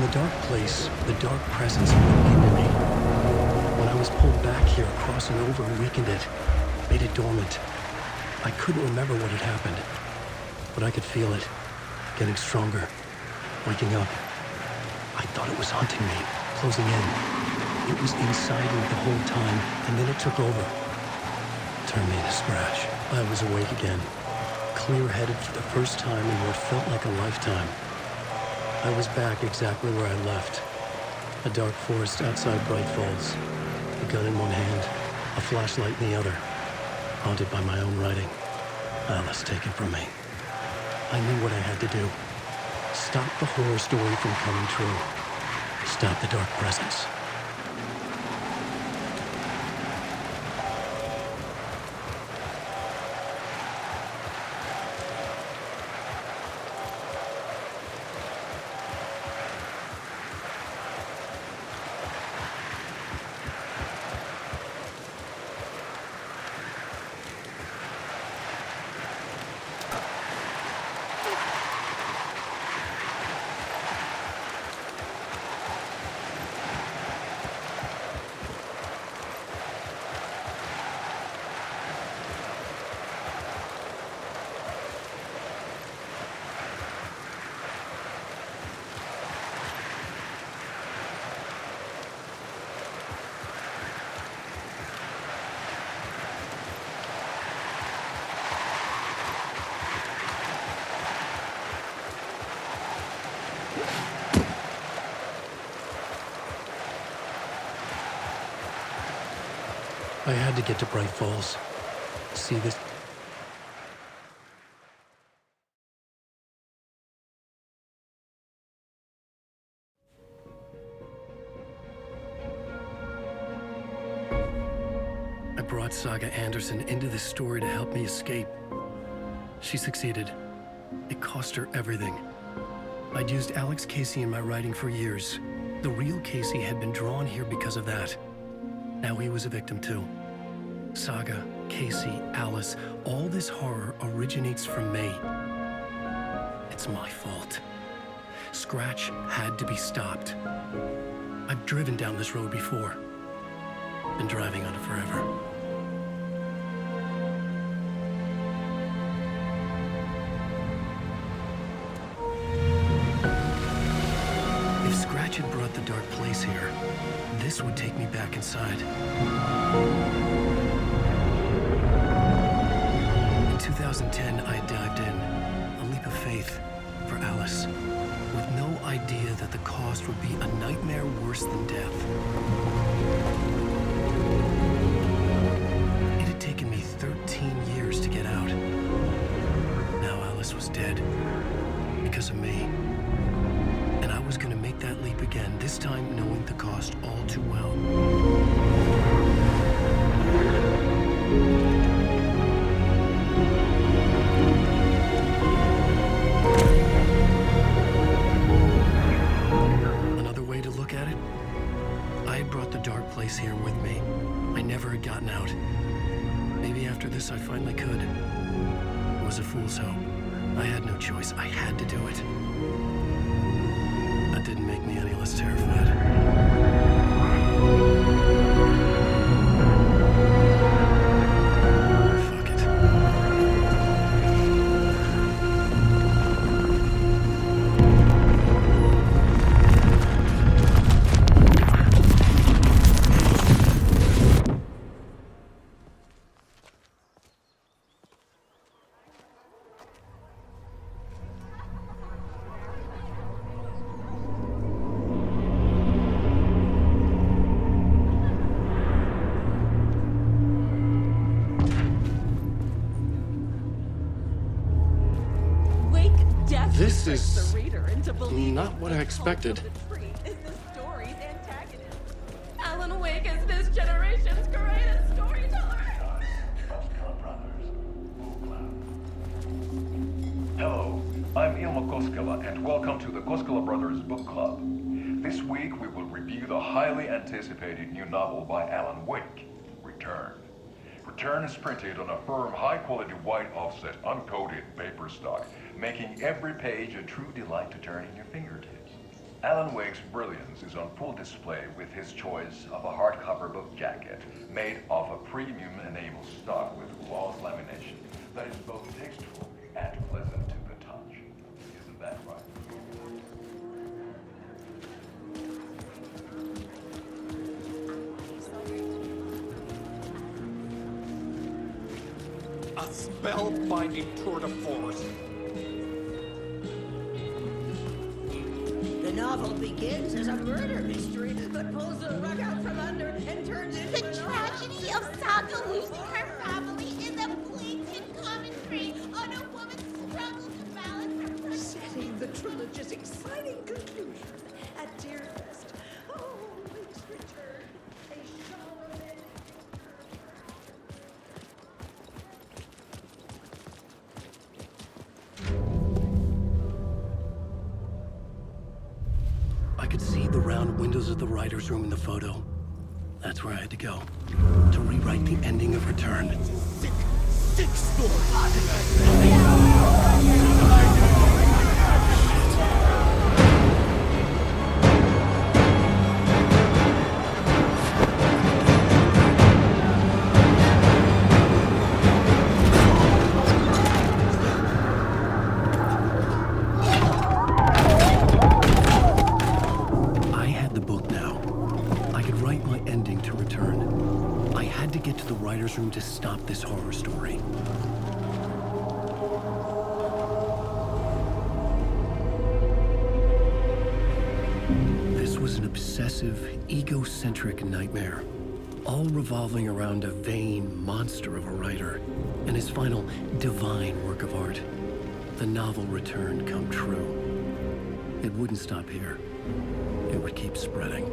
the dark place, the dark presence moved into me. When I was pulled back here, crossing over and weakened it, made it dormant. I couldn't remember what had happened, but I could feel it, getting stronger, waking up. I thought it was hunting me, closing in. It was inside me the whole time, and then it took over. Turned me into Scratch. I was awake again, clear-headed for the first time in what felt like a lifetime. I was back exactly where I left. A dark forest outside Bright Falls. A gun in one hand, a flashlight in the other. Haunted by my own writing. Alice taken from me. I knew what I had to do. Stop the horror story from coming true. Stop the dark presence. I had to get to Bright Falls. See this? I brought Saga Anderson into this story to help me escape. She succeeded. It cost her everything. I'd used Alex Casey in my writing for years. The real Casey had been drawn here because of that. Now he was a victim too. Saga, Casey, Alice, all this horror originates from me. It's my fault. Scratch had to be stopped. I've driven down this road before. Been driving on it forever. If Scratch had brought the dark place here, this would take me back inside. In 2010, I dived in, a leap of faith for Alice, with no idea that the cost would be a nightmare worse than death. It had taken me 13 years to get out. Now Alice was dead, because of me. And I was gonna make that leap again, this time knowing the cost all too well. Another way to look at it, I had brought the dark place here with me. I never had gotten out. Maybe after this I finally could. It was a fool's hope. I had no choice. I had to do it. That didn't make me any less terrified. Fuck it. This is not what I expected. Alan Wake is this generation's greatest storyteller. Hello, I'm Ilma Koskela, and welcome to the Koskela Brothers Book Club. This week we will review the highly anticipated new novel by Alan Wake, Return. Return is printed on a firm, high-quality white offset, uncoated paper stock, making every page a true delight to turn in your fingertips. Alan Wake's brilliance is on full display with his choice of a hardcover book jacket made of a premium enamel stock with gloss lamination that is both tasteful and pleasant to the touch. Isn't that right? A spellbinding tour de force. The novel begins as a murder mystery, but pulls the rug out from under and turns into The tragedy of Saga losing her family is a blatant commentary on a woman's struggle to balance her personal. setting the trilogy's exciting conclusion at Deerfest. Oh, Wake's return. A genre. I could see the round windows of the writer's room in the photo. That's where I had to go. To rewrite the ending of Return. Sick story. I had the book now. I could write my ending to Return. I had to get to the writer's room to stop this horror story. This was an obsessive, egocentric nightmare, all revolving around a vain monster of a writer and his final divine work of art, the novel Return come true. It wouldn't stop here. It would keep spreading.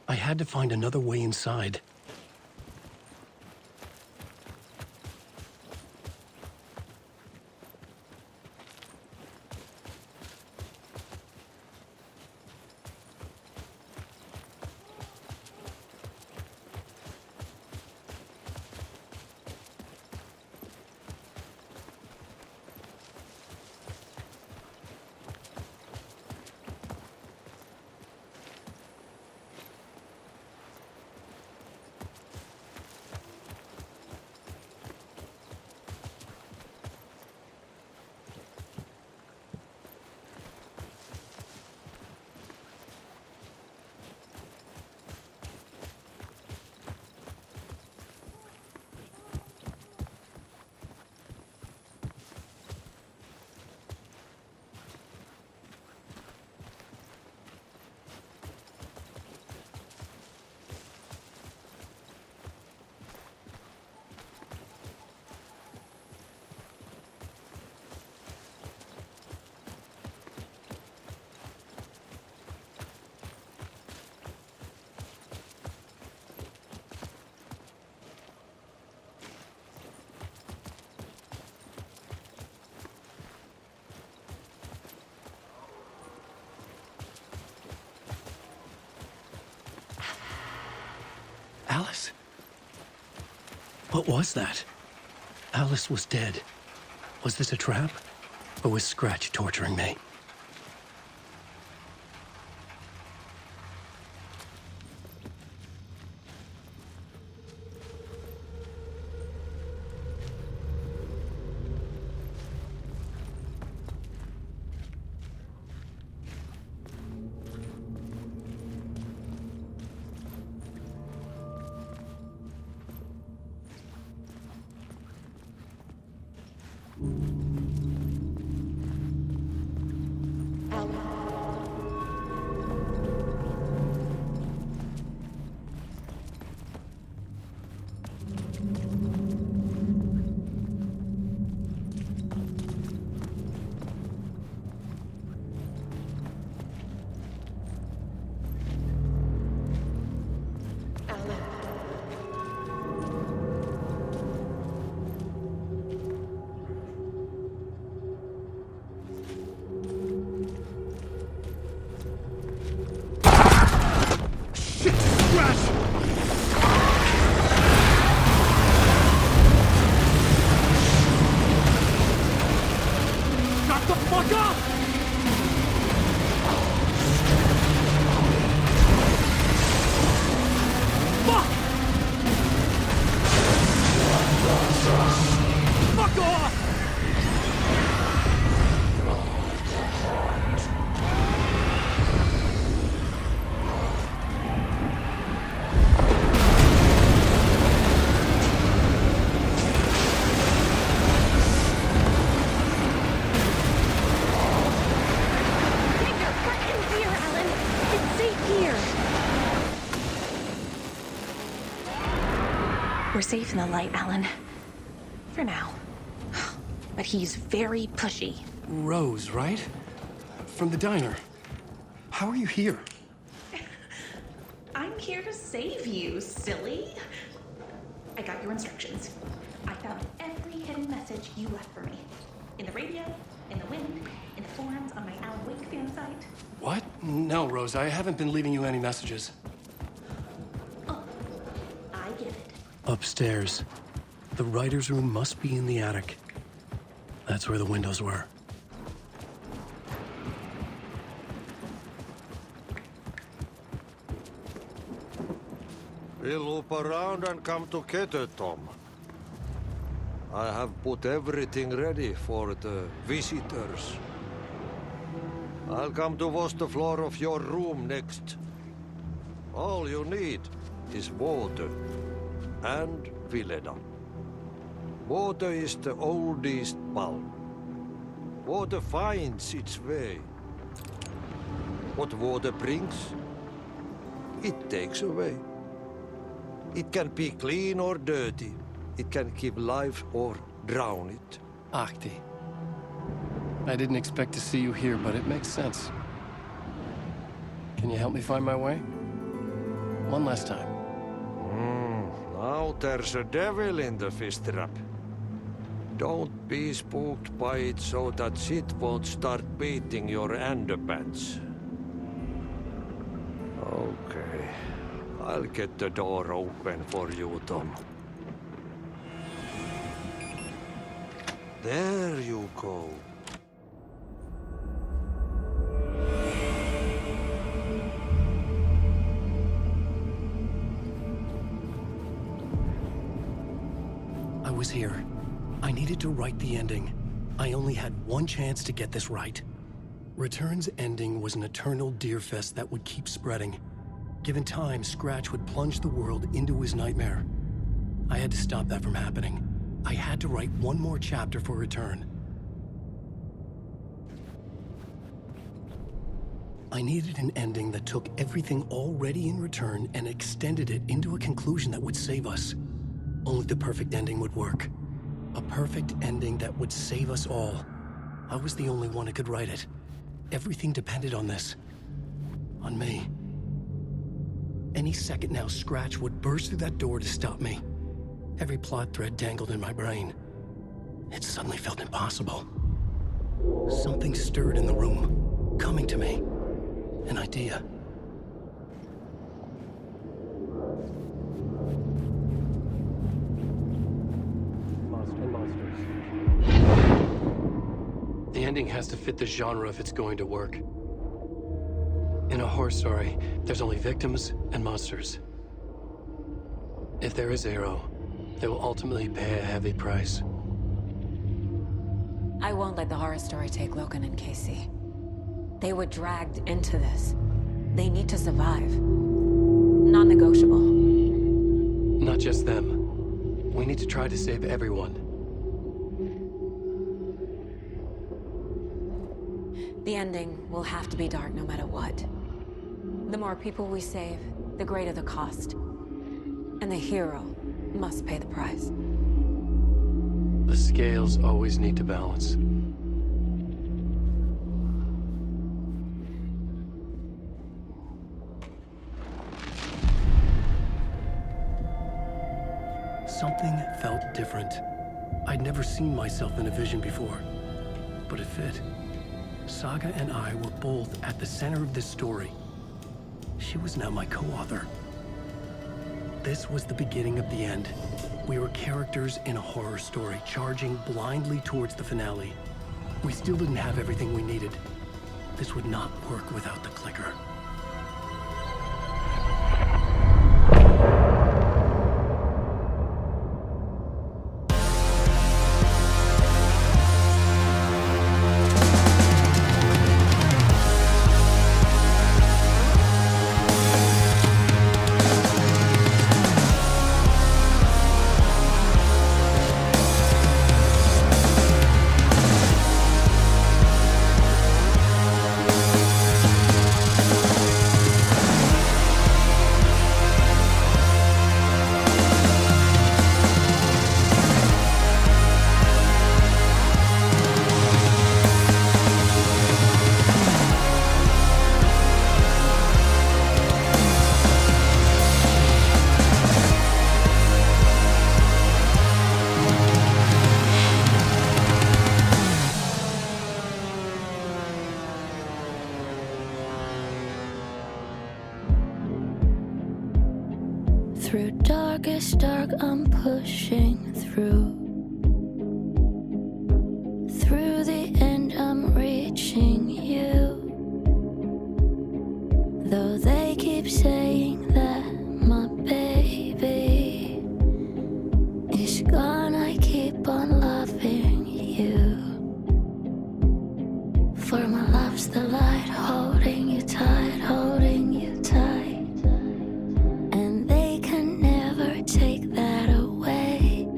I had to find another way inside. Alice? What was that? Alice was dead. Was this a trap? Or was Scratch torturing me? We're safe in the light, Alan. For now. But he's very pushy. Rose, right? From the diner. How are you here? I'm here to save you, silly. I got your instructions. I found every hidden message you left for me. In the radio, in the wind, in the forums on my Alan Wake fan site. What? No, Rose, I haven't been leaving you any messages. Oh, I get it. Upstairs. The writer's room must be in the attic. That's where the windows were. We'll loop around and come together, Tom. I have put everything ready for the visitors. I'll come to wash the floor of your room next. All you need is water and Vileda. Water is the oldest bulb. Water finds its way. What water brings, it takes away. It can be clean or dirty. It can give life or drown it. Ahti. I didn't expect to see you here, but it makes sense. Can you help me find my way? One last time. Now there's a devil in the fish trap. Don't be spooked by it so that shit won't start beating your underpants. Okay. I'll get the door open for you, Tom. There you go. I was here. I needed to write the ending. I only had one chance to get this right. Return's ending was an eternal deerfest that would keep spreading. Given time, Scratch would plunge the world into his nightmare. I had to stop that from happening. I had to write one more chapter for Return. I needed an ending that took everything already in Return and extended it into a conclusion that would save us. Only the perfect ending would work. A perfect ending that would save us all. I was the only one who could write it. Everything depended on this. On me. Any second now, Scratch would burst through that door to stop me. Every plot thread dangled in my brain. It suddenly felt impossible. Something stirred in the room, coming to me. An idea. The ending has to fit the genre if it's going to work. In a horror story, there's only victims and monsters. If there is Arrow, they will ultimately pay a heavy price. I won't let the horror story take Logan and Casey. They were dragged into this. They need to survive. Non-negotiable. Not just them. We need to try to save everyone. The ending will have to be dark no matter what. The more people we save, the greater the cost. And the hero must pay the price. The scales always need to balance. Something felt different. I'd never seen myself in a vision before, but it fit. Saga and I were both at the center of this story. She was now my co-author. This was the beginning of the end. We were characters in a horror story, charging blindly towards the finale. We still didn't have everything we needed. This would not work without the clicker. Through darkest dark, I'm pushing through. Through the end, I'm reaching you. Though they keep saying that my baby is gone, I keep on loving you. For my love's the light, holding you tight, holding you tight. Take that away.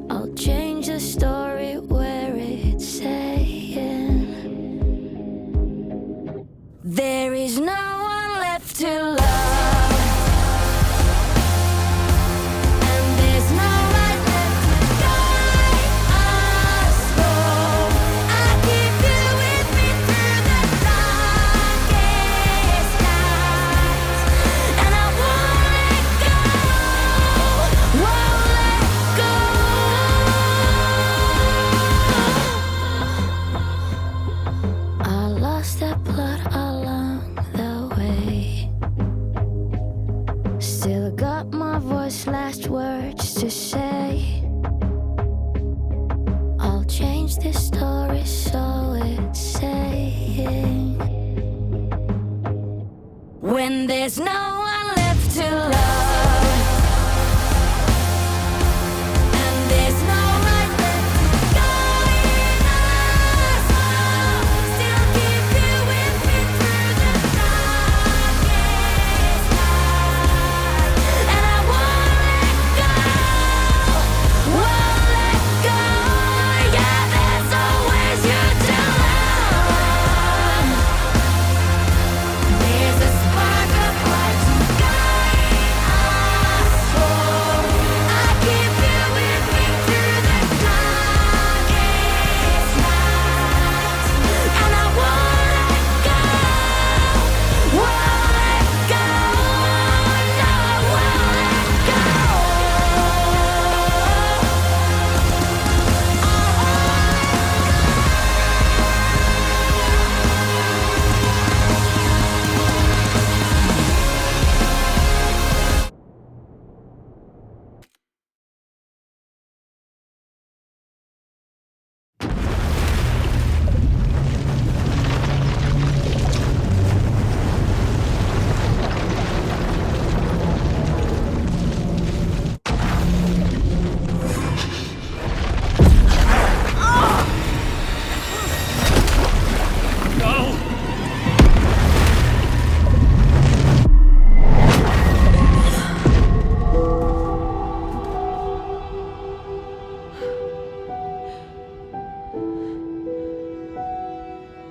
I'll change the story where it's saying there is no one left to love. Last words to say. I'll change this story so it's saying when there's no one left to love. There's a spark of light.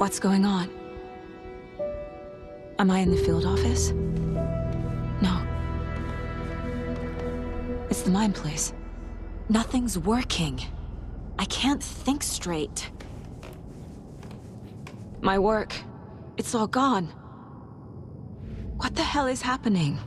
What's going on? Am I in the field office? No. It's the mine place. Nothing's working. I can't think straight. My work, it's all gone. What the hell is happening?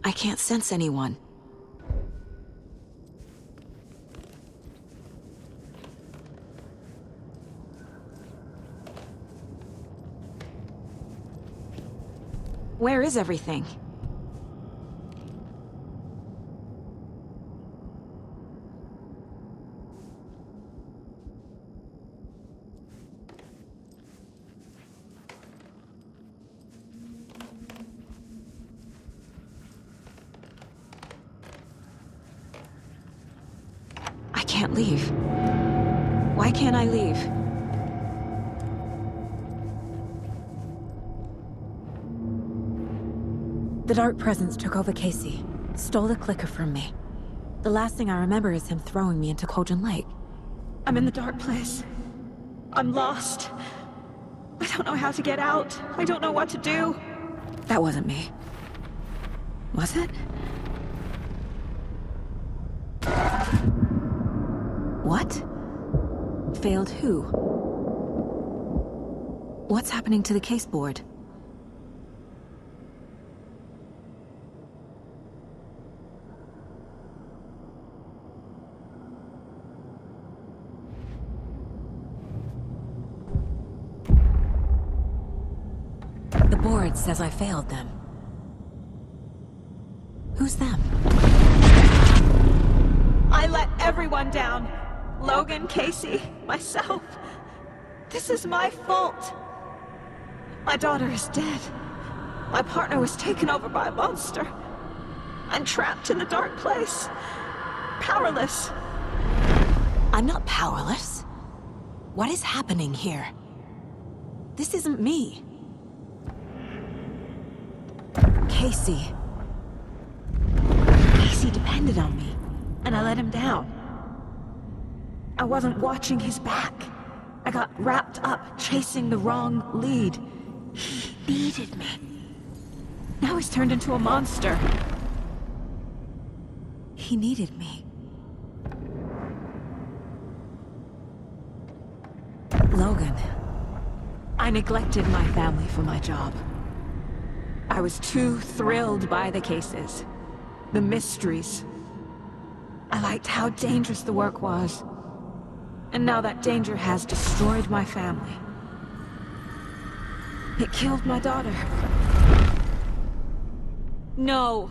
I can't sense anyone. Where is everything? I can't leave. Why can't I leave? The Dark Presence took over Casey, stole the clicker from me. The last thing I remember is him throwing me into Cauldron Lake. I'm in the dark place. I'm lost. I don't know how to get out. I don't know what to do. That wasn't me. Was it? What? Failed who? What's happening to the case board? The board says I failed them. Who's them? I let everyone down. Logan, Casey, myself. This is my fault. My daughter is dead. My partner was taken over by a monster. I'm trapped in the dark place. Powerless. I'm not powerless. What is happening here? This isn't me. Casey. Casey depended on me, and I let him down. I wasn't watching his back. I got wrapped up chasing the wrong lead. He needed me. Now he's turned into a monster. He needed me. Logan. I neglected my family for my job. I was too thrilled by the cases, the mysteries. I liked how dangerous the work was. And now that danger has destroyed my family. It killed my daughter. No.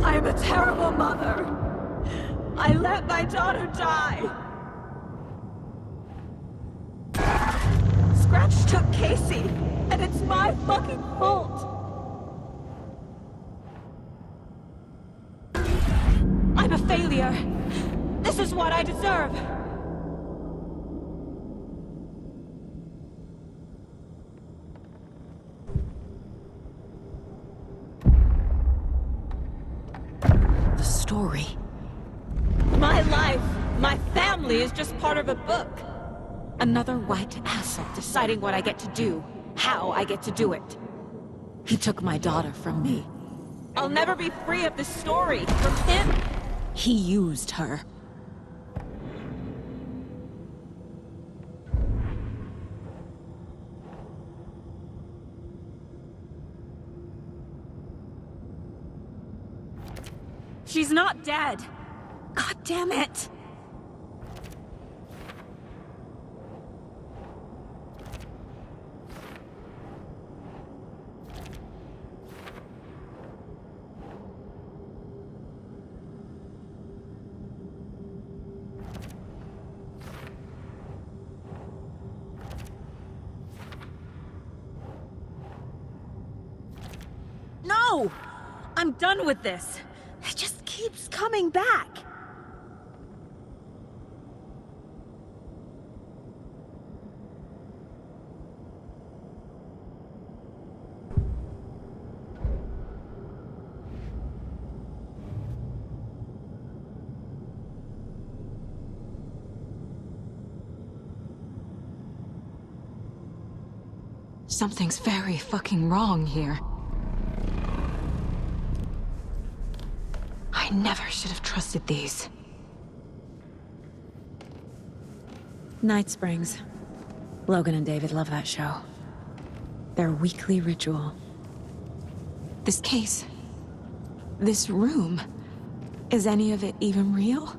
I'm a terrible mother. I let my daughter die. Scratch took Casey, and it's my fucking fault. I'm a failure. This is what I deserve. The story. My life, my family is just part of a book. Another white asshole deciding what I get to do, how I get to do it. He took my daughter from me. I'll never be free of this story from him. He used her. She's not dead. God damn it. No! I'm done with this. keeps coming back. Something's very fucking wrong here. I never should have trusted these. Night Springs. Logan and David love that show. Their weekly ritual. This case. This room. Is any of it even real?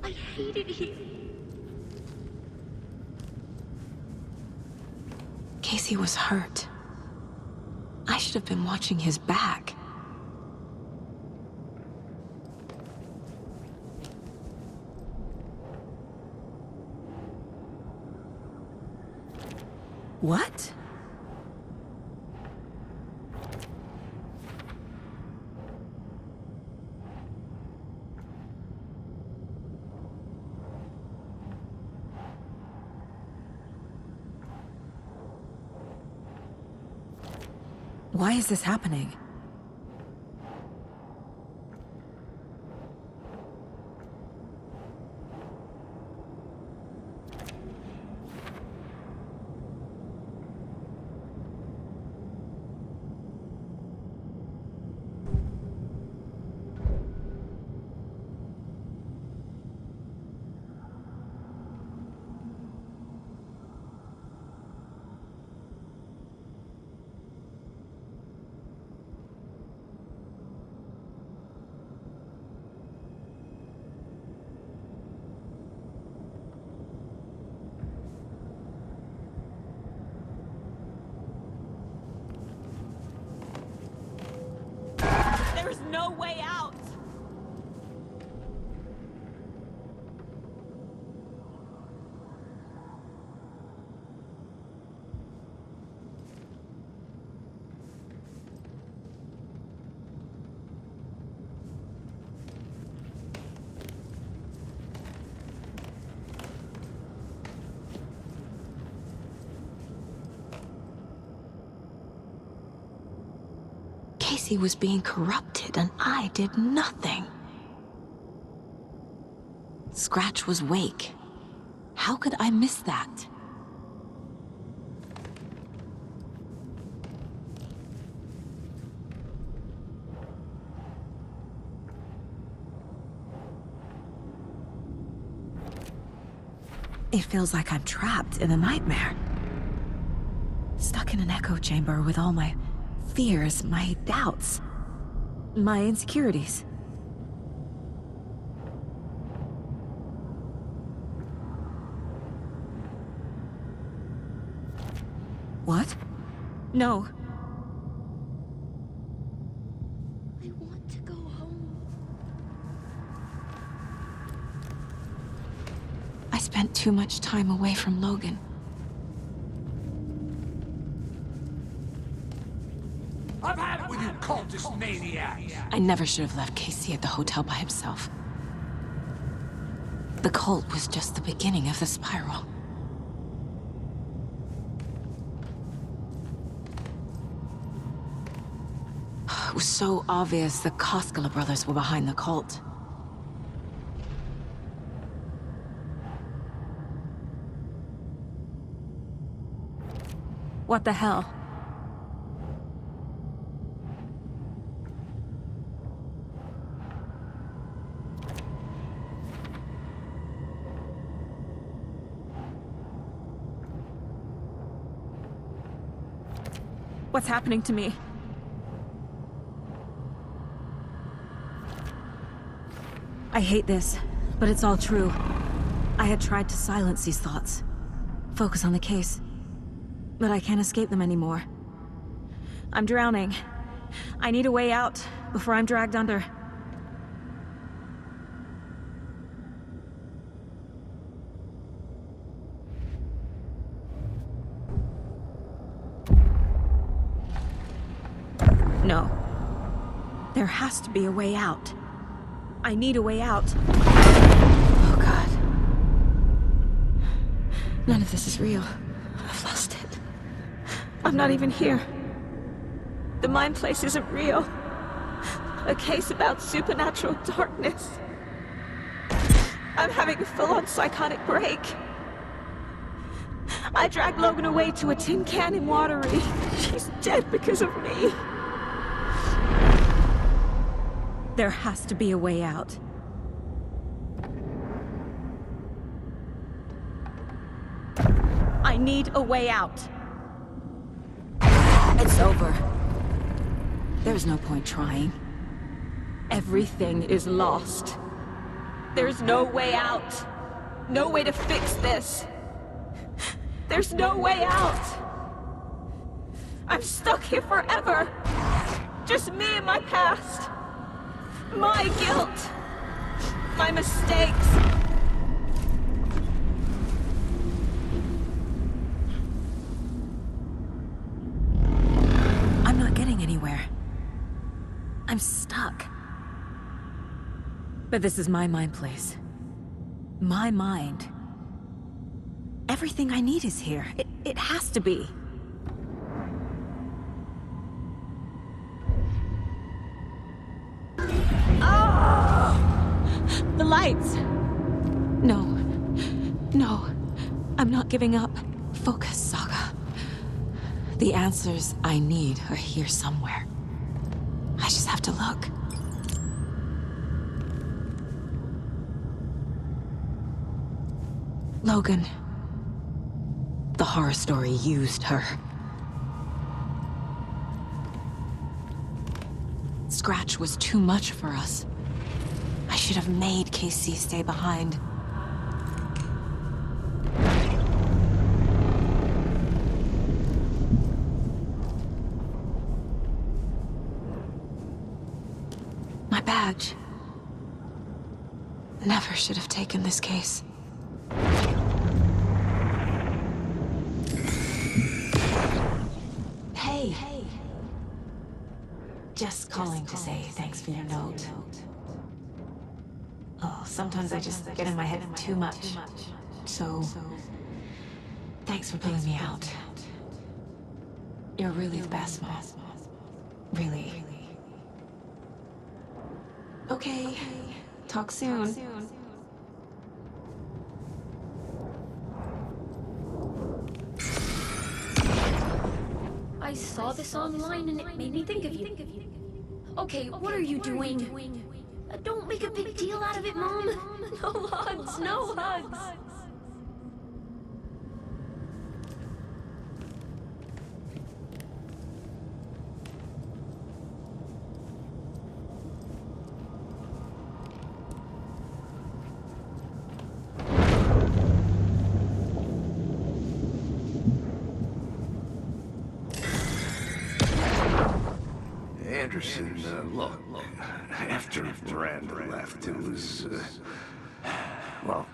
I hate it here. Casey was hurt. I should have been watching his back. What? Why is this happening? There's no way out! Casey was being corrupted, and I did nothing. Scratch was Wake. How could I miss that? It feels like I'm trapped in a nightmare. Stuck in an echo chamber with all my fears, my doubts, my insecurities. What? No. I want to go home. I spent too much time away from Logan. I've had it with you cultist maniacs! I never should have left Casey at the hotel by himself. The cult was just the beginning of the spiral. It was so obvious the Koskela brothers were behind the cult. What the hell? What's happening to me? I hate this, but it's all true. I had tried to silence these thoughts, focus on the case, but I can't escape them anymore. I'm drowning. I need a way out before I'm dragged under. No. There has to be a way out. I need a way out. Oh, God. None of this is real. I've lost it. I'm not even here. The mind place isn't real. A case about supernatural darkness. I'm having a full-on psychotic break. I dragged Logan away to a tin can in Watery. She's dead because of me. There has to be a way out. I need a way out. It's over. There's no point trying. Everything is lost. There's no way out. No way to fix this. There's no way out. I'm stuck here forever. Just me and my past. My guilt. My mistakes. I'm not getting anywhere. I'm stuck. But this is my mind place. My mind. Everything I need is here. It has to be. Oh! The lights! No. No. I'm not giving up. Focus, Saga. The answers I need are here somewhere. I just have to look. Logan. The horror story used her. Scratch was too much for us. I should have made KC stay behind. My badge. Never should have taken this case. Hey. Just calling to say thanks for your note. Oh, sometimes I just get in my head too much. So, thanks for pulling me out. You're really the best, Mom. Really. Okay. Talk soon. I saw this online and it made me think of you. Okay, what are you doing? Don't make a big deal out of it, Mom. No hugs, no hugs. Anderson, look, after Miranda left, it was, well,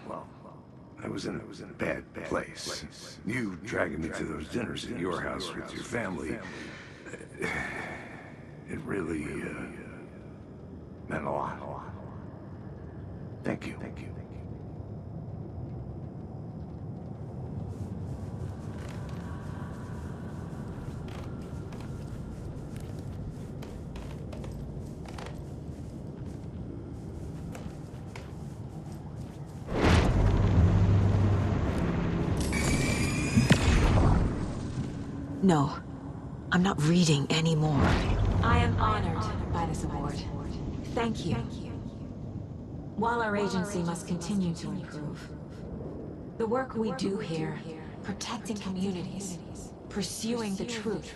I was in a bad place. You dragging me to those dinners at your house with your family, it really, meant a lot. Thank you. No, I'm not reading anymore. I am honored by this award. Thank you. While our agency must continue to improve, the work we do here, protecting communities, pursuing the truth,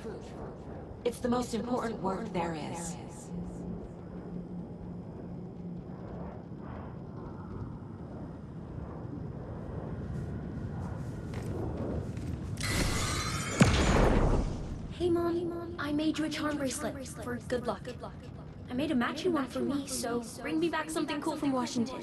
it's the most important work there is. Hey, Mom, I made you a charm bracelet for good luck. I made a matching one for me, so bring me back something cool from Washington.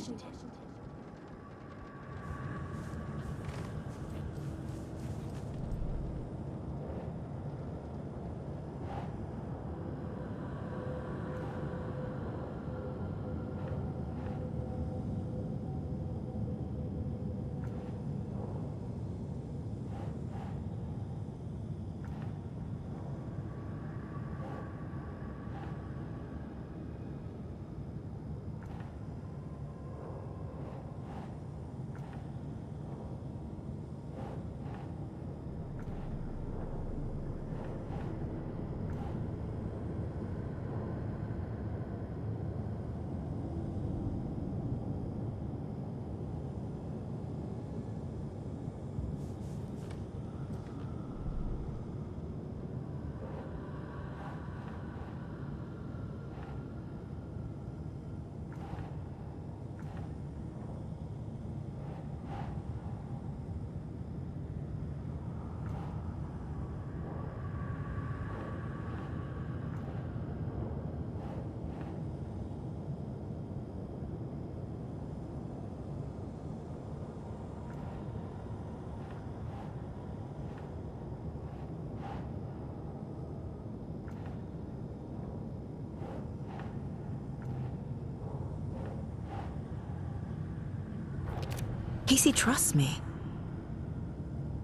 Casey trusts me.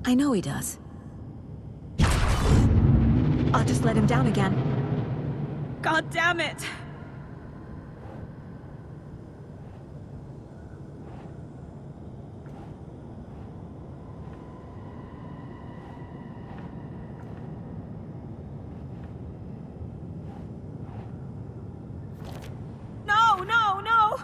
I know he does. I'll just let him down again. God damn it! No, no, no!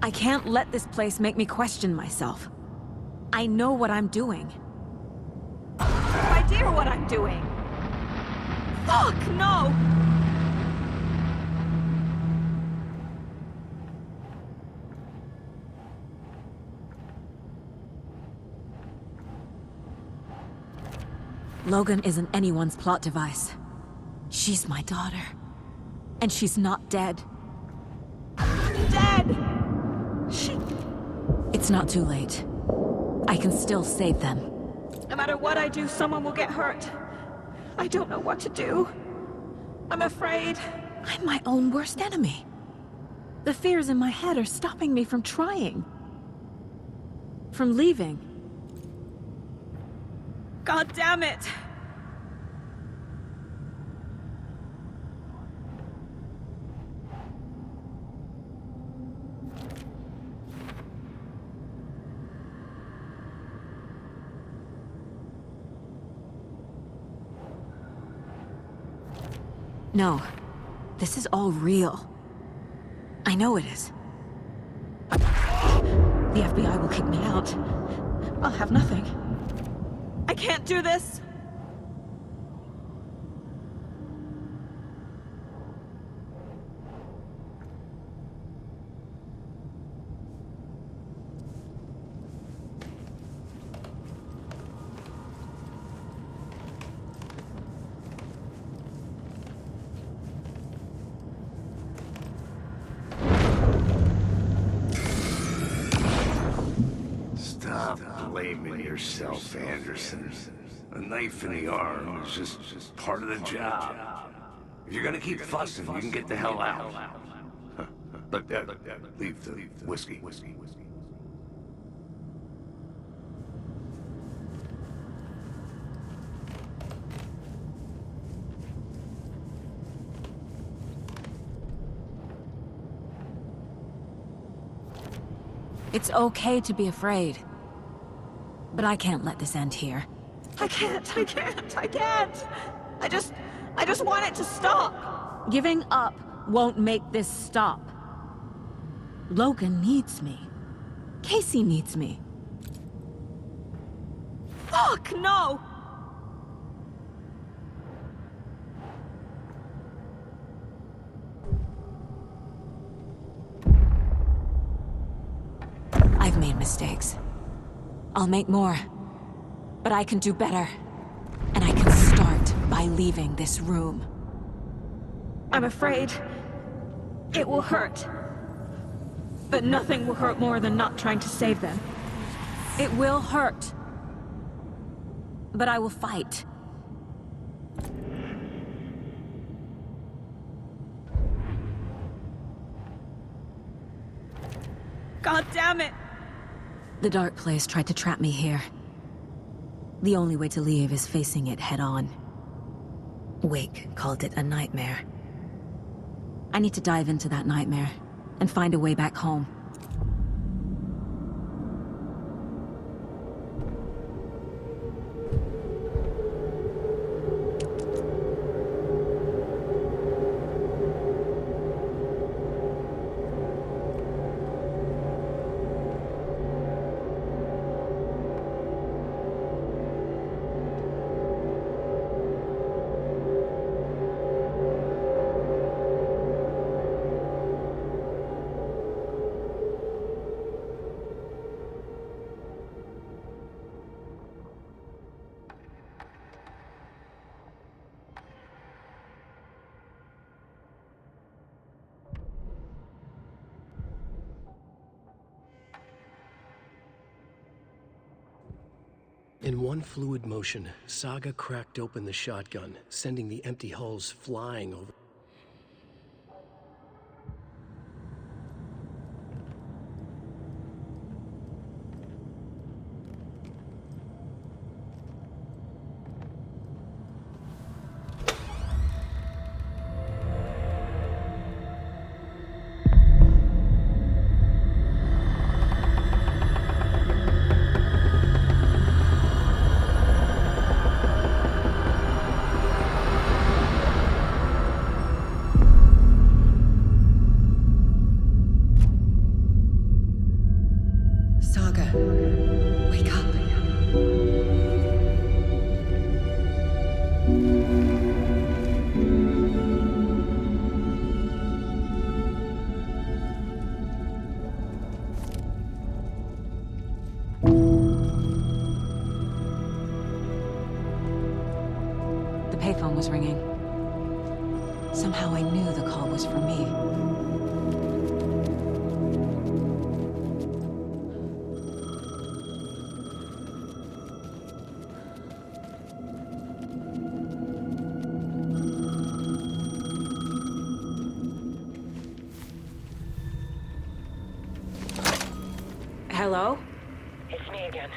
I can't let this place make me question myself. I know what I'm doing. I have no idea what I'm doing. Fuck, no! Logan isn't anyone's plot device. She's my daughter. And she's not dead. Dead! It's not too late. I can still save them. No matter what I do, someone will get hurt. I don't know what to do. I'm afraid. I'm my own worst enemy. The fears in my head are stopping me from trying. From leaving. God damn it! No. This is all real. I know it is. The FBI will kick me out. I'll have nothing. I can't do this! Stop blaming yourself, Anderson. A knife in the arm is just part of the job. If you're gonna keep fussing, you can get the hell out. Look, leave the whiskey. It's okay to be afraid. But I can't let this end here. I can't! I just want it to stop! Giving up won't make this stop. Logan needs me. Casey needs me. Fuck, no! I've made mistakes. I'll make more. But I can do better. And I can start by leaving this room. I'm afraid it will hurt. But nothing will hurt more than not trying to save them. It will hurt. But I will fight. God damn it! The dark place tried to trap me here. The only way to leave is facing it head-on. Wake called it a nightmare. I need to dive into that nightmare and find a way back home. In one fluid motion, Saga cracked open the shotgun, sending the empty hulls flying over. Saga, wake up. The payphone was ringing. Somehow I knew the call was for me. Hello? It's me again.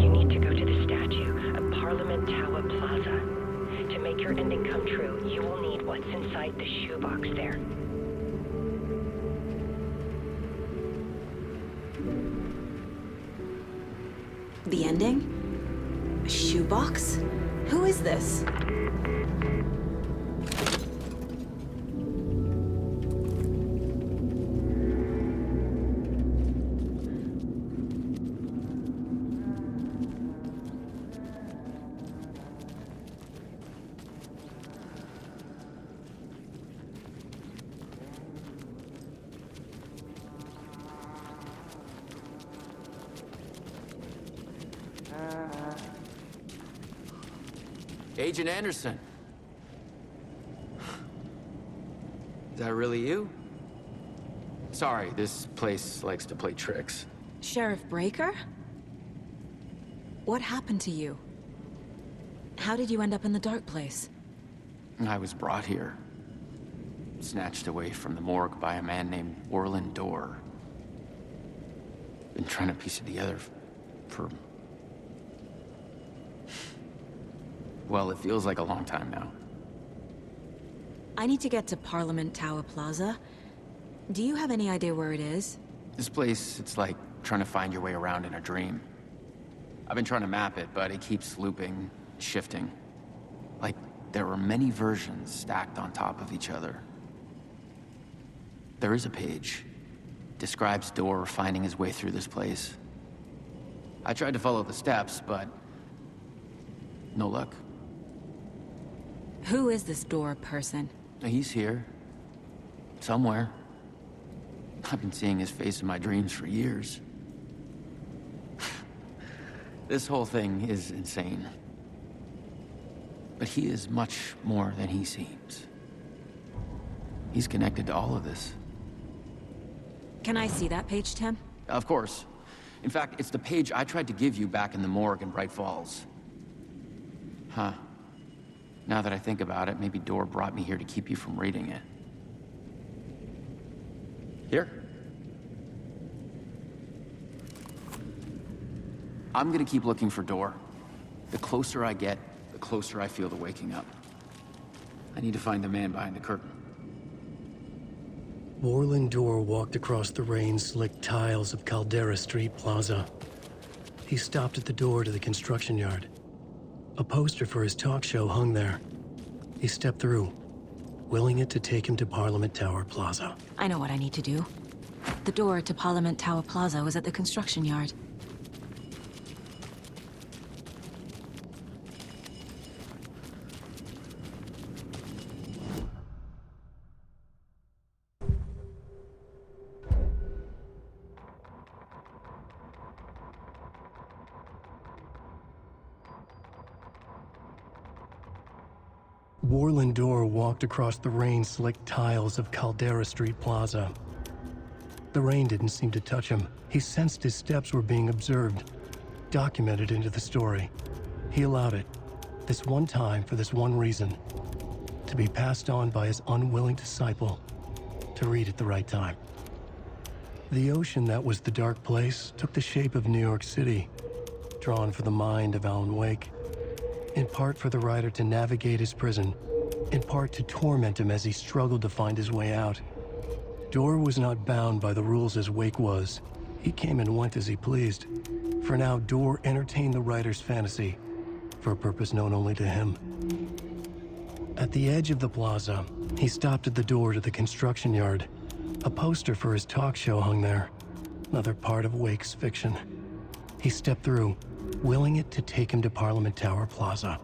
You need to go to the statue at Parliament Tower Plaza. To make your ending come true, you will need what's inside the shoebox there. The ending? A shoebox? Who is this? Agent Anderson. Is that really you? Sorry, this place likes to play tricks. Sheriff Breaker? What happened to you? How did you end up in the dark place? I was brought here. Snatched away from the morgue by a man named Orland Dorr. Been trying to piece it together for... Well, it feels like a long time now. I need to get to Parliament Tower Plaza. Do you have any idea where it is? This place, it's like trying to find your way around in a dream. I've been trying to map it, but it keeps looping, shifting. Like there are many versions stacked on top of each other. There is a page. Describes Dorr finding his way through this place. I tried to follow the steps, but no luck. Who is this Dorr person? He's here. Somewhere. I've been seeing his face in my dreams for years. This whole thing is insane. But he is much more than he seems. He's connected to all of this. Can I see that page, Tim? Of course. In fact, it's the page I tried to give you back in the morgue in Bright Falls. Huh. Now that I think about it, maybe Dorr brought me here to keep you from reading it. Here. I'm gonna keep looking for Dorr. The closer I get, the closer I feel to waking up. I need to find the man behind the curtain. Orland Dorr walked across the rain-slicked tiles of Caldera Street Plaza. He stopped at the door to the construction yard. A poster for his talk show hung there. He stepped through, willing it to take him to Parliament Tower Plaza. I know what I need to do. The door to Parliament Tower Plaza was at the construction yard. Orland Dorr walked across the rain-slicked tiles of Caldera Street Plaza. The rain didn't seem to touch him. He sensed his steps were being observed. documented into the story. He allowed it, this one time for this one reason, to be passed on by his unwilling disciple to read at the right time. The ocean that was the dark place took the shape of New York City, drawn for the mind of Alan Wake, in part for the writer to navigate his prison, in part to torment him as he struggled to find his way out. Dorr was not bound by the rules as Wake was. He came and went as he pleased. For now, Dorr entertained the writer's fantasy, for a purpose known only to him. At the edge of the plaza, he stopped at the door to the construction yard. A poster for his talk show hung there, another part of Wake's fiction. He stepped through, willing it to take him to Parliament Tower Plaza.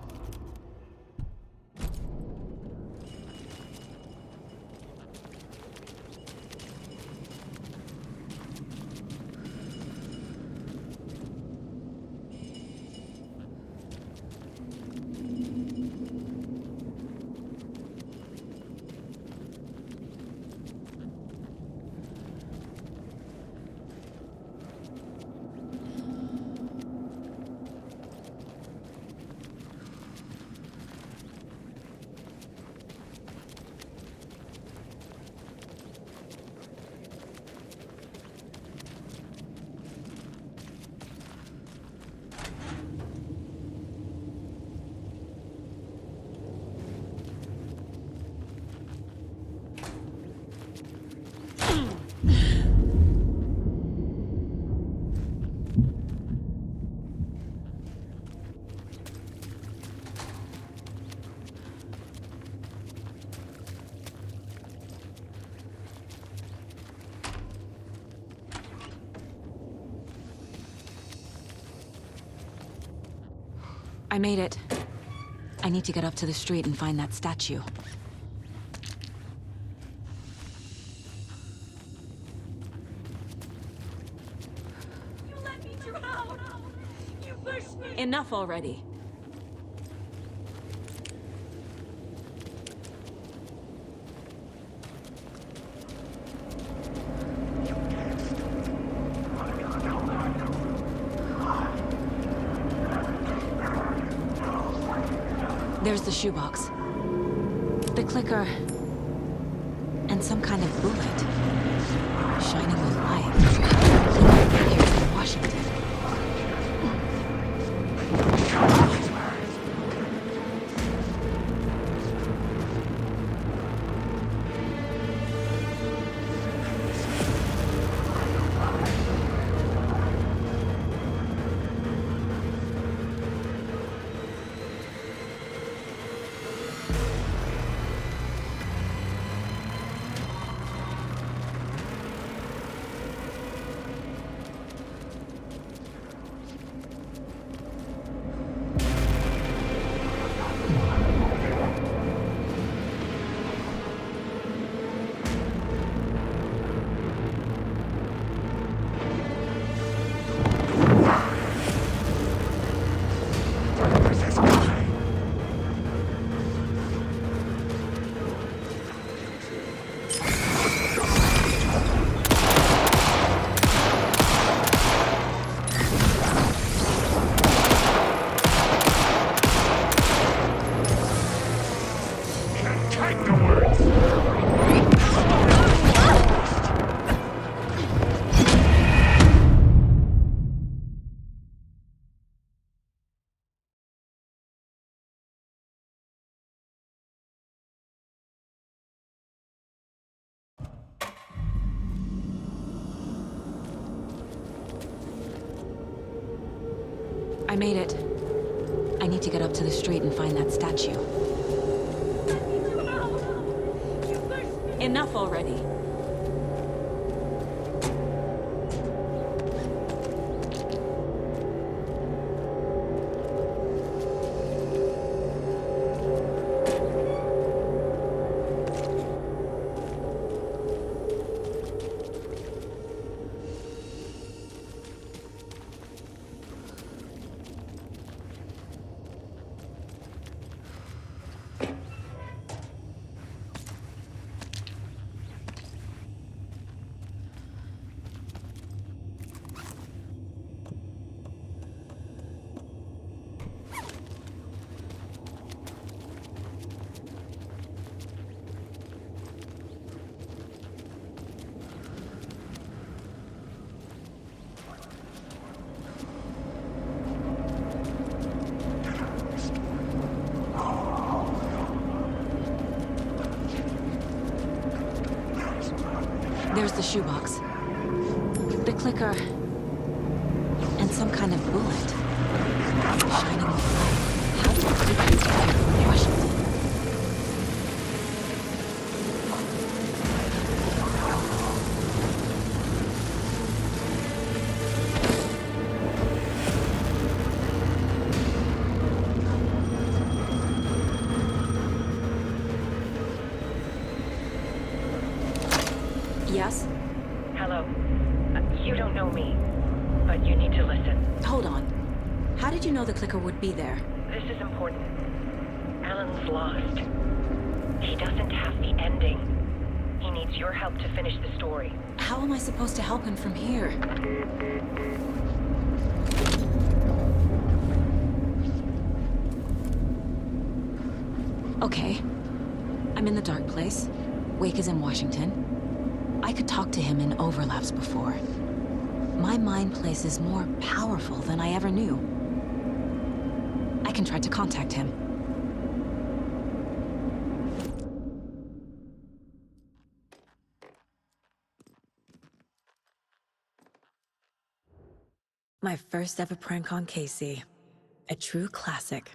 I made it. I need to get up to the street and find that statue. You let me drown! You pushed me! Enough already. There's the shoebox. The clicker. And some kind of bullet. Shining with light. Here's in Washington. I made it. I need to get up to the street and find that statue. Enough already. shoebox. The clicker. And some kind of bullet. Shining with light. How did the clicker get here from Washington? Yes? Hello. You don't know me, but you need to listen. Hold on. How did you know the clicker would be there? This is important. Alan's lost. He doesn't have the ending. He needs your help to finish the story. How am I supposed to help him from here? Okay. I'm in the dark place. Wake is in Washington. I could talk to him in overlaps before. My mind place is more powerful than I ever knew. I can try to contact him. My first ever prank on Casey. A true classic.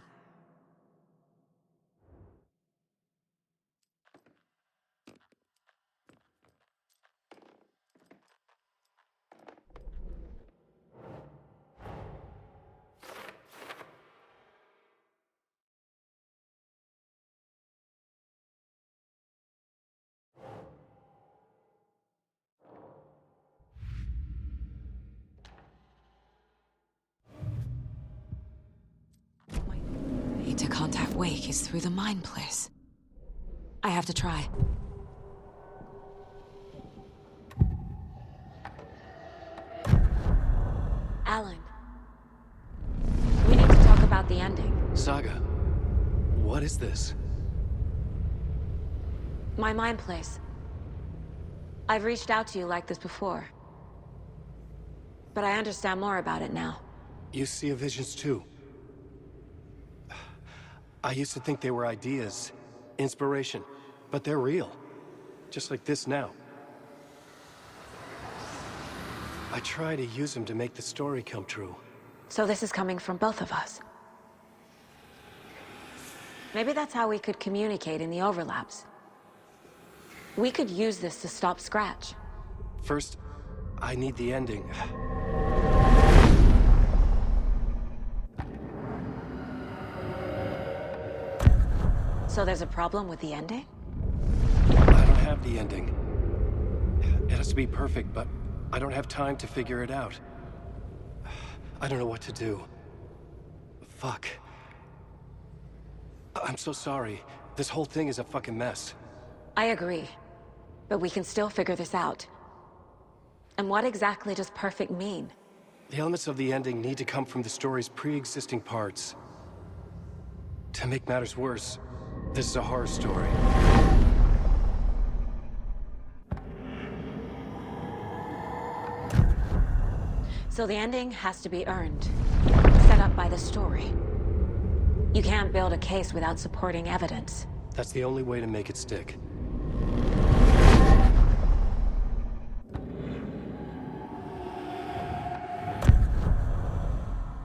To contact Wake is through the mind place. I have to try. Alan. We need to talk about the ending. Saga, what is this? My mind place. I've reached out to you like this before. But I understand more about it now. You see visions too. I used to think they were ideas, inspiration, but they're real. Just like this now. I try to use them to make the story come true. So this is coming from both of us. Maybe that's how we could communicate in the overlaps. We could use this to stop Scratch. First, I need the ending. So there's a problem with the ending? I don't have the ending. It has to be perfect, but I don't have time to figure it out. I don't know what to do. Fuck. I'm so sorry. This whole thing is a fucking mess. I agree. But we can still figure this out. And what exactly does perfect mean? The elements of the ending need to come from the story's pre-existing parts. To make matters worse, this is a horror story. So the ending has to be earned, set up by the story. You can't build a case without supporting evidence. That's the only way to make it stick.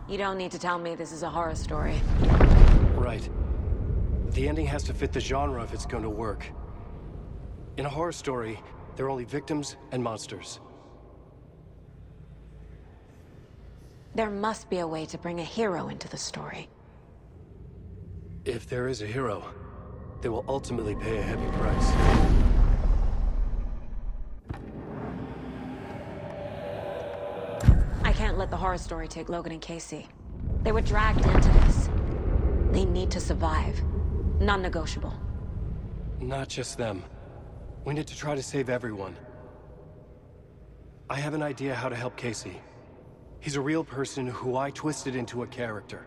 You don't need to tell me this is a horror story. Right. The ending has to fit the genre if it's going to work. In a horror story, there are only victims and monsters. There must be a way to bring a hero into the story. If there is a hero, they will ultimately pay a heavy price. I can't let the horror story take Logan and Casey. They were dragged into this. They need to survive. Non-negotiable. Not just them. We need to try to save everyone. I have an idea how to help Casey. He's a real person who I twisted into a character.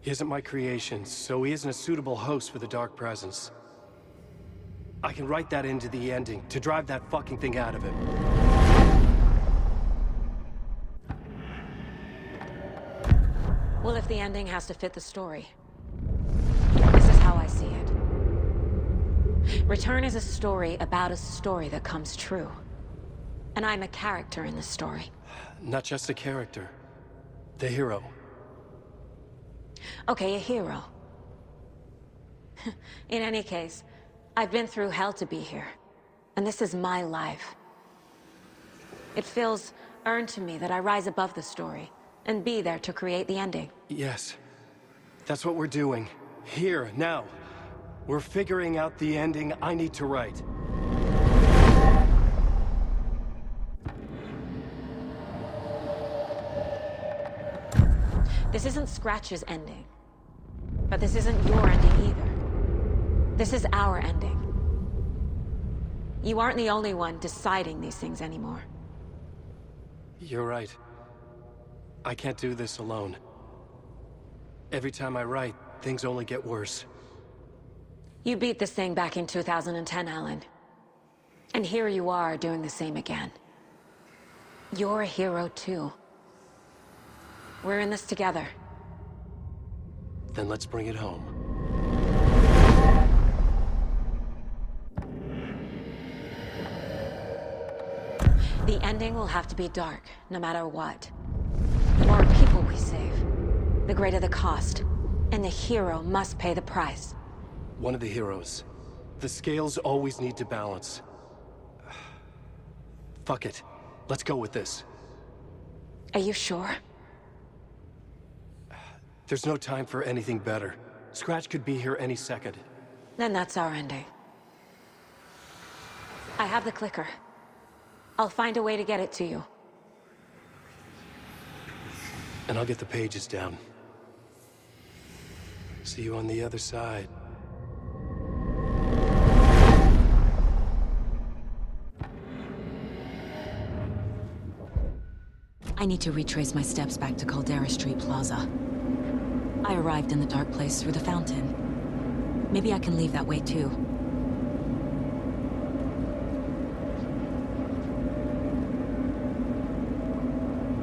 He isn't my creation, so he isn't a suitable host for the Dark Presence. I can write that into the ending to drive that fucking thing out of him. Well, if the ending has to fit the story, this is how I see it. Return is a story about a story that comes true. And I'm a character in this story. Not just a character. The hero. Okay, a hero. In any case, I've been through hell to be here. And this is my life. It feels earned to me that I rise above the story and be there to create the ending. Yes. That's what we're doing. Here, now. We're figuring out the ending I need to write. This isn't Scratch's ending. But this isn't your ending either. This is our ending. You aren't the only one deciding these things anymore. You're right. I can't do this alone. Every time I write, things only get worse. You beat this thing back in 2010, Alan. And here you are doing the same again. You're a hero too. We're in this together. Then let's bring it home. The ending will have to be dark, no matter what. The more people we save, the greater the cost. And the hero must pay the price. One of the heroes. The scales always need to balance. Fuck it. Let's go with this. Are you sure? There's no time for anything better. Scratch could be here any second. Then that's our ending. I have the clicker. I'll find a way to get it to you. And I'll get the pages down. See you on the other side. I need to retrace my steps back to Caldera Street Plaza. I arrived in the dark place through the fountain. Maybe I can leave that way too.